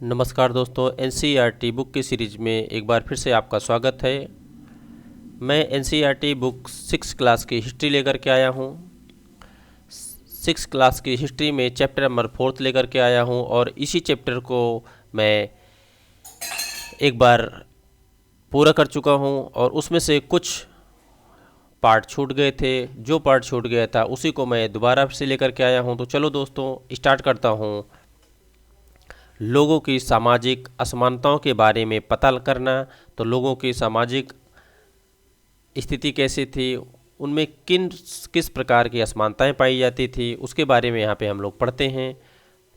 नमस्कार दोस्तों, NCERT book की सीरीज में एक बार फिर से आपका स्वागत है। मैं एनसीईआरटी बुक 6 क्लास की हिस्ट्री लेकर के आया हूँ। 6 क्लास की हिस्ट्री में चैप्टर नंबर 4 लेकर के आया हूँ और इसी चैप्टर को मैं एक बार पूरा कर चुका हूँ और उसमें से कुछ पार्ट छूट गए थे। जो पार्ट छूट गया था उसी को मैं दोबारा से लेकर के आया हूँ। तो चलो दोस्तों, स्टार्ट करता हूँ। लोगों की सामाजिक असमानताओं के बारे में पता करना। तो लोगों की सामाजिक स्थिति कैसी थी, उनमें किस प्रकार की असमानताएं पाई जाती थी, उसके बारे में यहाँ पे हम लोग पढ़ते हैं।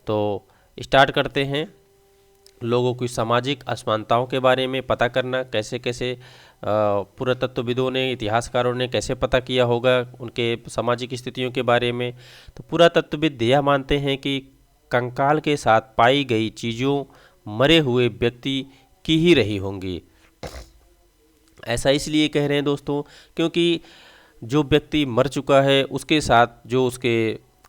तो स्टार्ट करते हैं। लोगों की सामाजिक असमानताओं के बारे में पता करना, कैसे कैसे पुरातत्वविदों ने, इतिहासकारों ने कैसे पता किया होगा उनके सामाजिक स्थितियों के बारे में। तो पुरातत्वविद यह मानते हैं कि कंकाल के साथ पाई गई चीज़ों मरे हुए व्यक्ति की ही रही होंगी। ऐसा इसलिए कह रहे हैं दोस्तों, क्योंकि जो व्यक्ति मर चुका है उसके साथ जो उसके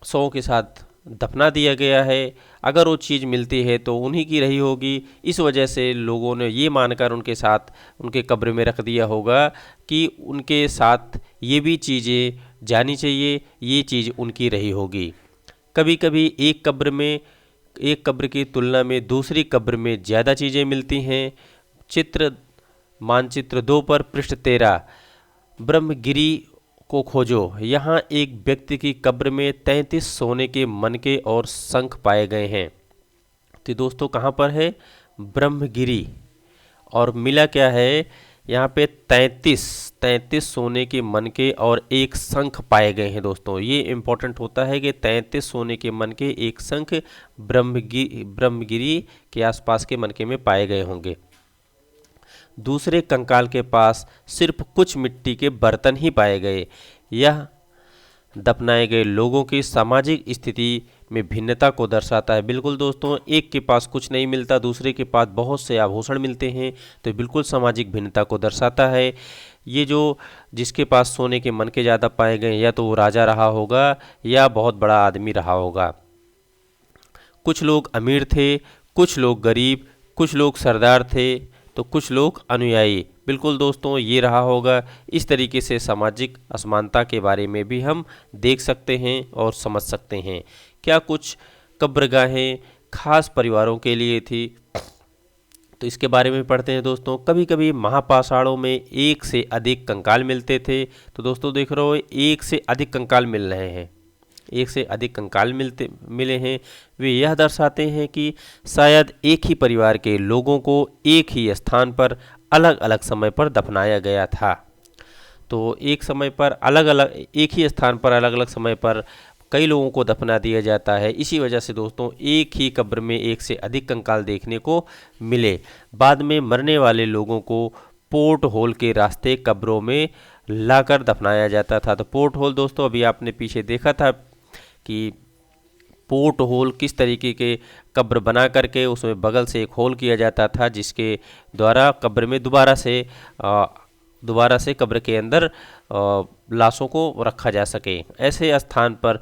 शव के साथ दफना दिया गया है, अगर वो चीज़ मिलती है तो उन्हीं की रही होगी। इस वजह से लोगों ने ये मानकर उनके साथ उनके कब्र में रख दिया होगा कि उनके साथ ये भी चीज़ें जानी चाहिए, ये चीज़ उनकी रही होगी। कभी कभी एक कब्र की तुलना में दूसरी कब्र में ज़्यादा चीज़ें मिलती हैं। मानचित्र 2 पर पृष्ठ 13, ब्रह्मगिरी को खोजो। यहाँ एक व्यक्ति की कब्र में 33 सोने के मनके और शंख पाए गए हैं। तो दोस्तों कहाँ पर है? ब्रह्मगिरी। और मिला क्या है? यहाँ पे 33 सोने के मनके और एक शंख पाए गए हैं। दोस्तों ये इंपॉर्टेंट होता है कि 33 सोने के मनके, एक शंख ब्रह्मगिरी के आसपास के मनके में पाए गए होंगे। दूसरे कंकाल के पास सिर्फ कुछ मिट्टी के बर्तन ही पाए गए। यह दफनाए गए लोगों की सामाजिक स्थिति में भिन्नता को दर्शाता है। बिल्कुल दोस्तों, एक के पास कुछ नहीं मिलता, दूसरे के पास बहुत से आभूषण मिलते हैं, तो बिल्कुल सामाजिक भिन्नता को दर्शाता है। ये जो जिसके पास सोने के मनके ज़्यादा पाए गए, या तो वो राजा रहा होगा या बहुत बड़ा आदमी रहा होगा। कुछ लोग अमीर थे, कुछ लोग गरीब, कुछ लोग सरदार थे, तो कुछ लोग अनुयायी। बिल्कुल दोस्तों, ये रहा होगा। इस तरीके से सामाजिक असमानता के बारे में भी हम देख सकते हैं और समझ सकते हैं। क्या कुछ कब्रगाहें खास परिवारों के लिए थी, तो इसके बारे में पढ़ते हैं दोस्तों। कभी कभी महापाषाणों में एक से अधिक कंकाल मिलते थे। तो दोस्तों देख रहे हो, एक से अधिक कंकाल मिल रहे हैं, एक से अधिक कंकाल मिले हैं। वे यह दर्शाते हैं कि शायद एक ही परिवार के लोगों को एक ही स्थान पर अलग अलग समय पर दफनाया गया था। तो एक समय पर अलग अलग, एक ही स्थान पर अलग अलग समय पर कई लोगों को दफना दिया जाता है। इसी वजह से दोस्तों एक ही कब्र में एक से अधिक कंकाल देखने को मिले। बाद में मरने वाले लोगों को पोर्ट होल के रास्ते कब्रों में लाकर दफनाया जाता था। तो पोर्ट होल दोस्तों, अभी आपने पीछे देखा था कि पोर्ट होल किस तरीके के कब्र बना करके उसमें बगल से एक होल किया जाता था, जिसके द्वारा कब्र में दोबारा से कब्र के अंदर लाशों को रखा जा सके। ऐसे स्थान पर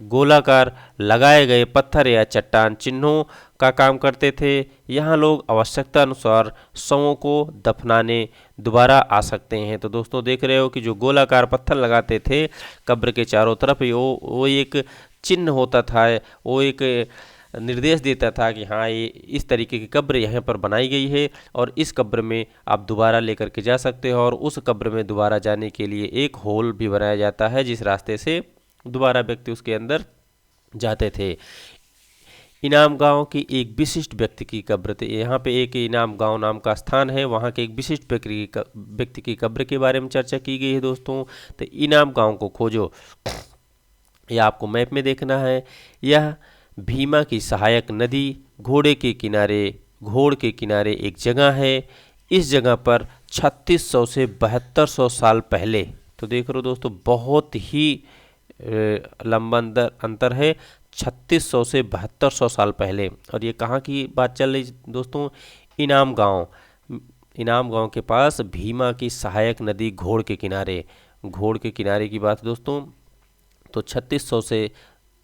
गोलाकार लगाए गए पत्थर या चट्टान चिन्हों का काम करते थे। यहाँ लोग आवश्यकता अनुसार शवों को दफनाने दोबारा आ सकते हैं। तो दोस्तों देख रहे हो कि जो गोलाकार पत्थर लगाते थे कब्र के चारों तरफ, वो एक चिन्ह होता था, वो एक निर्देश देता था कि हाँ, ये इस तरीके की कब्र यहाँ पर बनाई गई है और इस कब्र में आप दोबारा लेकर के जा सकते हो। और उस कब्र में दोबारा जाने के लिए एक होल भी बनाया जाता है, जिस रास्ते से दोबारा व्यक्ति उसके अंदर जाते थे। इनाम गांव की एक विशिष्ट व्यक्ति की कब्र थी। यहाँ पे एक इनाम गांव नाम का स्थान है, वहाँ के एक विशिष्ट व्यक्ति की कब्र के बारे में चर्चा की गई है दोस्तों। तो इनाम गांव को खोजो, यह आपको मैप में देखना है। यह भीमा की सहायक नदी घोड़ के किनारे एक जगह है। इस जगह पर 3600 से 7200 साल पहले, तो देख रहे हो दोस्तों, बहुत ही लंबा अंतर है, 3600 से 7200 साल पहले। और ये कहाँ की बात चल रही दोस्तों? इनाम गांव के पास भीमा की सहायक नदी घोड़ के किनारे की बात दोस्तों। तो 3600 से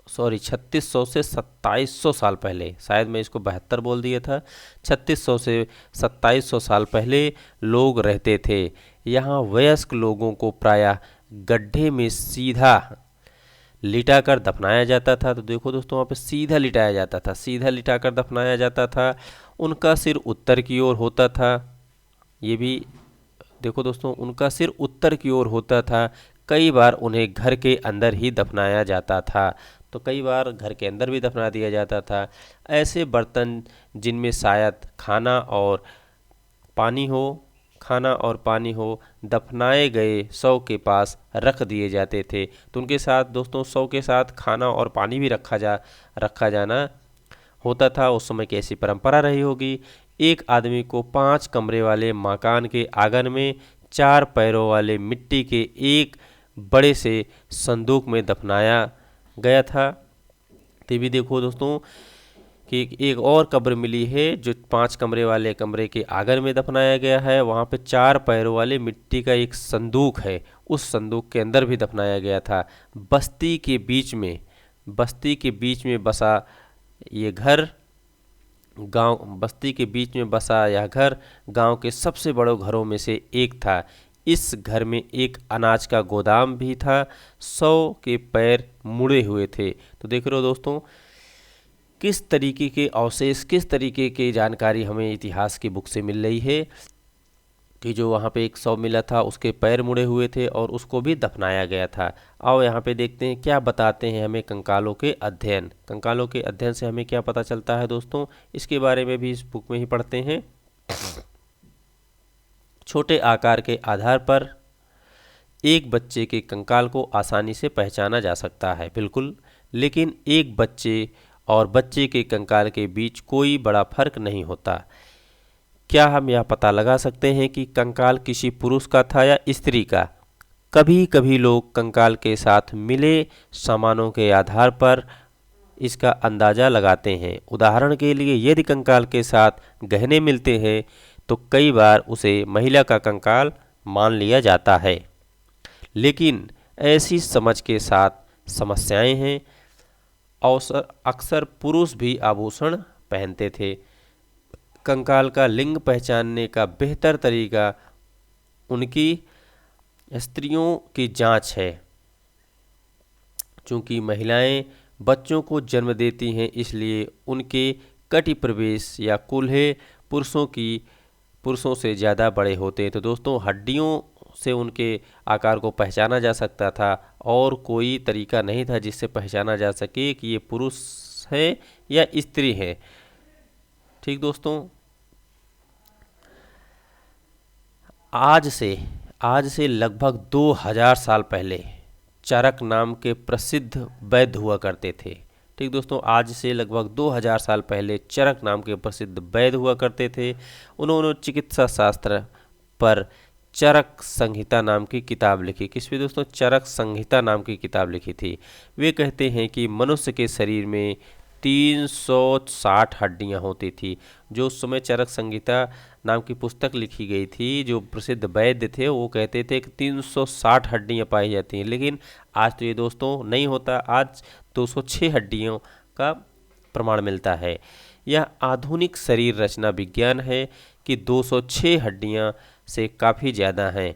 सॉरी 3600 से 2700 साल पहले, शायद मैं इसको 72 बोल दिया था, 3600 से 2700 साल पहले लोग रहते थे। यहाँ वयस्क लोगों को प्रायः गड्ढे में सीधा लिटाकर दफनाया जाता था। तो देखो दोस्तों, वहाँ पे सीधा लिटाया जाता था, सीधा लिटाकर दफनाया जाता था। उनका सिर उत्तर की ओर होता था। ये भी देखो दोस्तों, उनका सिर उत्तर की ओर होता था। कई बार उन्हें घर के अंदर ही दफनाया जाता था। तो कई बार घर के अंदर भी दफना दिया जाता था। ऐसे बर्तन जिनमें शायद खाना और पानी हो दफनाए गए शव के पास रख दिए जाते थे। तो उनके साथ दोस्तों शव के साथ खाना और पानी भी रखा जाना होता था। उस समय की ऐसी परंपरा रही होगी। एक आदमी को 5 कमरे वाले मकान के आंगन में 4 पैरों वाले मिट्टी के एक बड़े से संदूक में दफनाया गया था। तो भी देखो दोस्तों कि एक और कब्र मिली है जो 5 कमरे वाले कमरे के आंगन में दफनाया गया है। वहाँ पे 4 पैरों वाले मिट्टी का एक संदूक है, उस संदूक के अंदर भी दफनाया गया था। बस्ती के बीच में बसा ये घर बस्ती के बीच में बसा यह घर गांव के सबसे बड़े घरों में से एक था। इस घर में एक अनाज का गोदाम भी था। 100 के पैर मुड़े हुए थे। तो देख रहे हो दोस्तों, किस तरीके के अवशेष, किस तरीके की जानकारी हमें इतिहास की बुक से मिल रही है कि जो वहाँ पे एक शव मिला था उसके पैर मुड़े हुए थे और उसको भी दफनाया गया था। आओ यहाँ पे देखते हैं क्या बताते हैं हमें कंकालों के अध्ययन से हमें क्या पता चलता है दोस्तों, इसके बारे में भी इस बुक में ही पढ़ते हैं। छोटे आकार के आधार पर एक बच्चे के कंकाल को आसानी से पहचाना जा सकता है, बिल्कुल, लेकिन एक बच्चे और बच्चे के कंकाल के बीच कोई बड़ा फर्क नहीं होता। क्या हम यह पता लगा सकते हैं कि कंकाल किसी पुरुष का था या स्त्री का? कभी कभी लोग कंकाल के साथ मिले सामानों के आधार पर इसका अंदाज़ा लगाते हैं। उदाहरण के लिए यदि कंकाल के साथ गहने मिलते हैं तो कई बार उसे महिला का कंकाल मान लिया जाता है। लेकिन ऐसी समझ के साथ समस्याएं हैं। अक्सर पुरुष भी आभूषण पहनते थे। कंकाल का लिंग पहचानने का बेहतर तरीका उनकी स्त्रियों की जांच है। चूंकि महिलाएं बच्चों को जन्म देती हैं, इसलिए उनके कटी प्रवेश या कूल्हे पुरुषों से ज़्यादा बड़े होते हैं। तो दोस्तों, हड्डियों से उनके आकार को पहचाना जा सकता था और कोई तरीका नहीं था जिससे पहचाना जा सके कि ये पुरुष है या स्त्री है। ठीक दोस्तों, आज से लगभग 2000 साल पहले चरक नाम के प्रसिद्ध वैद्य हुआ करते थे। ठीक दोस्तों, आज से लगभग 2000 साल पहले चरक नाम के प्रसिद्ध वैद्य हुआ करते थे। उन्होंने चिकित्सा शास्त्र पर चरक संहिता नाम की किताब लिखी। किस पे दोस्तों? चरक संहिता नाम की किताब लिखी थी। वे कहते हैं कि मनुष्य के शरीर में 360 हड्डियां होती थी। जो उस समय चरक संहिता नाम की पुस्तक लिखी गई थी, जो प्रसिद्ध वैद्य थे वो कहते थे कि 360 हड्डियां पाई जाती हैं। लेकिन आज तो ये दोस्तों नहीं होता। आज 206 हड्डियों का प्रमाण मिलता है। यह आधुनिक शरीर रचना विज्ञान है कि 206 हड्डियां से काफ़ी ज़्यादा हैं।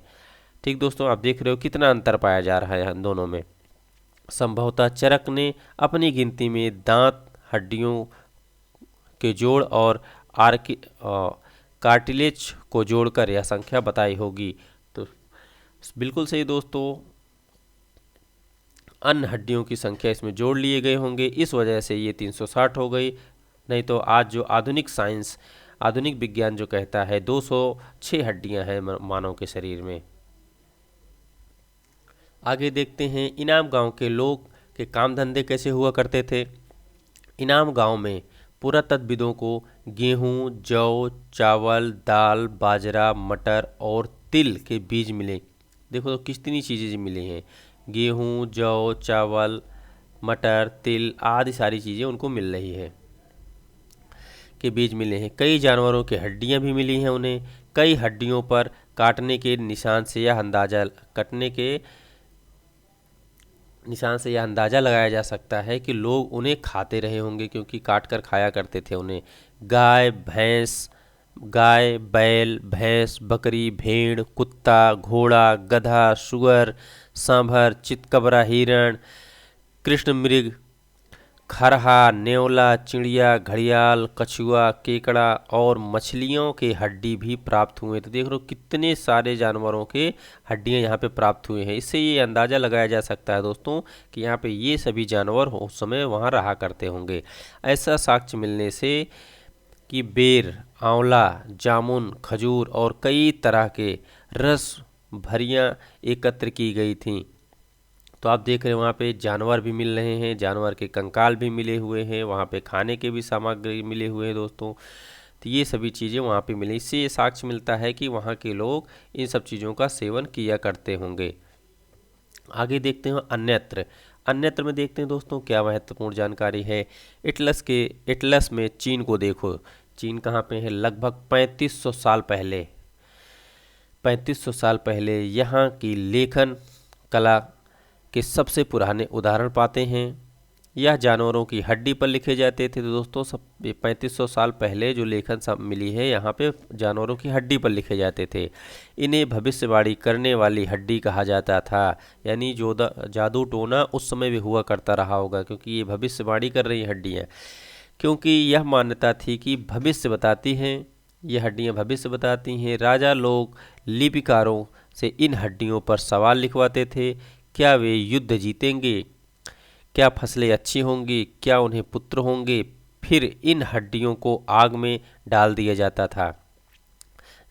ठीक दोस्तों, आप देख रहे हो कितना अंतर पाया जा रहा है इन दोनों में। संभवतः चरक ने अपनी गिनती में दांत, हड्डियों के जोड़ और कार्टिलेज को जोड़कर यह संख्या बताई होगी। तो बिल्कुल सही दोस्तों, अन्य हड्डियों की संख्या इसमें जोड़ लिए गए होंगे, इस वजह से ये 360 हो गई। नहीं तो आज जो आधुनिक विज्ञान जो कहता है 206 हड्डियां हैं मानव के शरीर में। आगे देखते हैं इनाम गांव के लोग के काम धंधे कैसे हुआ करते थे। इनाम गांव में पुरातत्वविदों को गेहूं, जौ, चावल, दाल, बाजरा, मटर और तिल के बीज मिले। देखो तो कितनी चीज़ें मिली हैं। गेहूं, जौ, चावल, मटर, तिल आदि सारी चीज़ें उनको मिल रही है के बीज मिले हैं। कई जानवरों की हड्डियां भी मिली हैं उन्हें। कई हड्डियों पर काटने के निशान से यह अंदाजा निशान से यह अंदाज़ा लगाया जा सकता है कि लोग उन्हें खाते रहे होंगे, क्योंकि काट कर खाया करते थे उन्हें। गाय भैंस, गाय बैल भैंस बकरी भेड़ कुत्ता घोड़ा गधा सुअर सांभर चितकबरा हिरण कृष्ण मृग खरहा नेवला चिड़िया घड़ियाल कछुआ केकड़ा और मछलियों के हड्डी भी प्राप्त हुए। तो देख लो कितने सारे जानवरों के हड्डियां यहाँ पे प्राप्त हुए हैं। इससे ये अंदाज़ा लगाया जा सकता है दोस्तों कि यहाँ पे ये सभी जानवर उस समय वहाँ रहा करते होंगे। ऐसा साक्ष्य मिलने से कि बेर आंवला जामुन खजूर और कई तरह के रस भरियाँ एकत्र की गई थीं। तो आप देख रहे हैं वहाँ पे जानवर भी मिल रहे हैं, जानवर के कंकाल भी मिले हुए हैं, वहाँ पे खाने के भी सामग्री मिले हुए हैं दोस्तों। तो ये सभी चीज़ें वहाँ पे मिली। इससे ये साक्ष्य मिलता है कि वहाँ के लोग इन सब चीज़ों का सेवन किया करते होंगे। आगे देखते हैं अन्यत्र। अन्यत्र में देखते हैं दोस्तों क्या महत्वपूर्ण जानकारी है। एटलस में चीन को देखो। चीन कहाँ पे है? लगभग 3500 साल पहले 3500 साल पहले यहाँ की लेखन कला के सबसे पुराने उदाहरण पाते हैं। यह जानवरों की हड्डी पर लिखे जाते थे। तो दोस्तों सब 3500 साल पहले जो लेखन सब मिली है यहाँ पे जानवरों की हड्डी पर लिखे जाते थे। इन्हें भविष्यवाणी करने वाली हड्डी कहा जाता था। यानी जो जादू टोना उस समय भी हुआ करता रहा होगा, क्योंकि ये भविष्यवाणी कर रही हड्डियाँ, क्योंकि यह मान्यता थी कि भविष्य बताती हैं, ये हड्डियाँ भविष्य बताती हैं। राजा लोग लिपिकारों से इन हड्डियों पर सवाल लिखवाते थे। क्या वे युद्ध जीतेंगे? क्या फसलें अच्छी होंगी? क्या उन्हें पुत्र होंगे? फिर इन हड्डियों को आग में डाल दिया जाता था,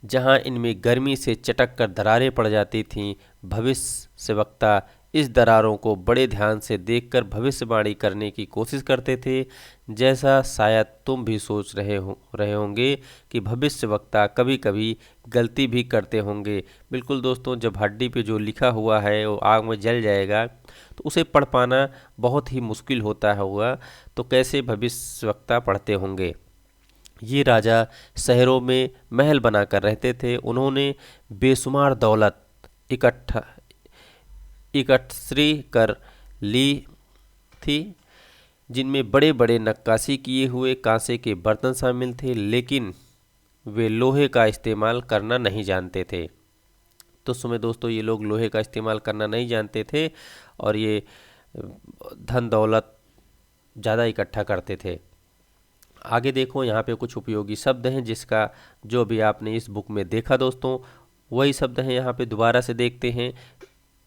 जहां इनमें गर्मी से चटक कर दरारें पड़ जाती थीं। भविष्यवक्ता इस दरारों को बड़े ध्यान से देखकर भविष्यवाणी करने की कोशिश करते थे। जैसा शायद तुम भी सोच रहे होंगे कि भविष्यवक्ता कभी कभी गलती भी करते होंगे। बिल्कुल दोस्तों, जब हड्डी पे जो लिखा हुआ है वो आग में जल जाएगा तो उसे पढ़ पाना बहुत ही मुश्किल होता होगा, तो कैसे भविष्यवक्ता पढ़ते होंगे। ये राजा शहरों में महल बनाकर रहते थे। उन्होंने बेशुमार दौलत इकट्ठी कर ली थी, जिनमें बड़े बड़े नक्काशी किए हुए कांसे के बर्तन शामिल थे, लेकिन वे लोहे का इस्तेमाल करना नहीं जानते थे। तो उस समय दोस्तों ये लोग लोहे का इस्तेमाल करना नहीं जानते थे और ये धन दौलत ज़्यादा इकट्ठा करते थे। आगे देखो यहाँ पे कुछ उपयोगी शब्द हैं, जिसका जो भी आपने इस बुक में देखा दोस्तों वही शब्द हैं यहाँ पे दोबारा से देखते हैं।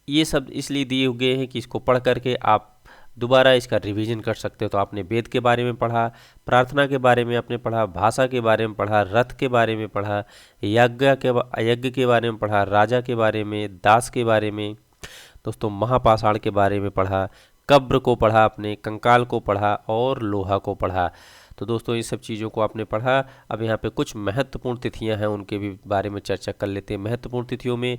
ये शब्द इसलिए दिए गए हैं कि इसको पढ़ करके आप दोबारा इसका रिवीजन कर सकते हो। तो आपने वेद के बारे में पढ़ा, प्रार्थना के बारे में आपने पढ़ा, भाषा के बारे में पढ़ा, रथ के बारे में पढ़ा, यज्ञ के बारे में पढ़ा, राजा के बारे में, दास के बारे में, दोस्तों महापाषाण के बारे में पढ़ा, कब्र को पढ़ा, आपने कंकाल को पढ़ा और लोहा को पढ़ा। तो दोस्तों ये सब चीज़ों को आपने पढ़ा। अब यहाँ पे कुछ महत्वपूर्ण तिथियाँ हैं, उनके भी बारे में चर्चा कर लेते हैं। महत्वपूर्ण तिथियों में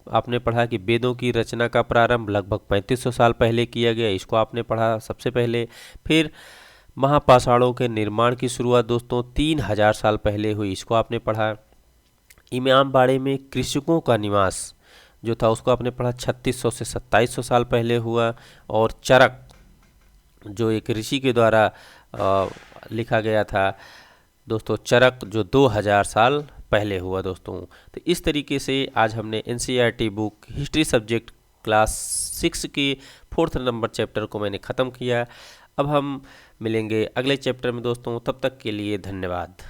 आपने पढ़ा कि वेदों की रचना का प्रारंभ लगभग 3500 साल पहले किया गया, इसको आपने पढ़ा सबसे पहले। फिर महापाषाणों के निर्माण की शुरुआत दोस्तों 3000 साल पहले हुई, इसको आपने पढ़ा। इमामबाड़े में कृषकों का निवास जो था उसको आपने पढ़ा 3600 से 2700 साल पहले हुआ। और चरक जो एक ऋषि के द्वारा लिखा गया था दोस्तों, चरक जो 2000 साल पहले हुआ दोस्तों। तो इस तरीके से आज हमने NCERT book history subject class 6 के 4th नंबर चैप्टर को मैंने ख़त्म किया। अब हम मिलेंगे अगले चैप्टर में दोस्तों, तब तक के लिए धन्यवाद।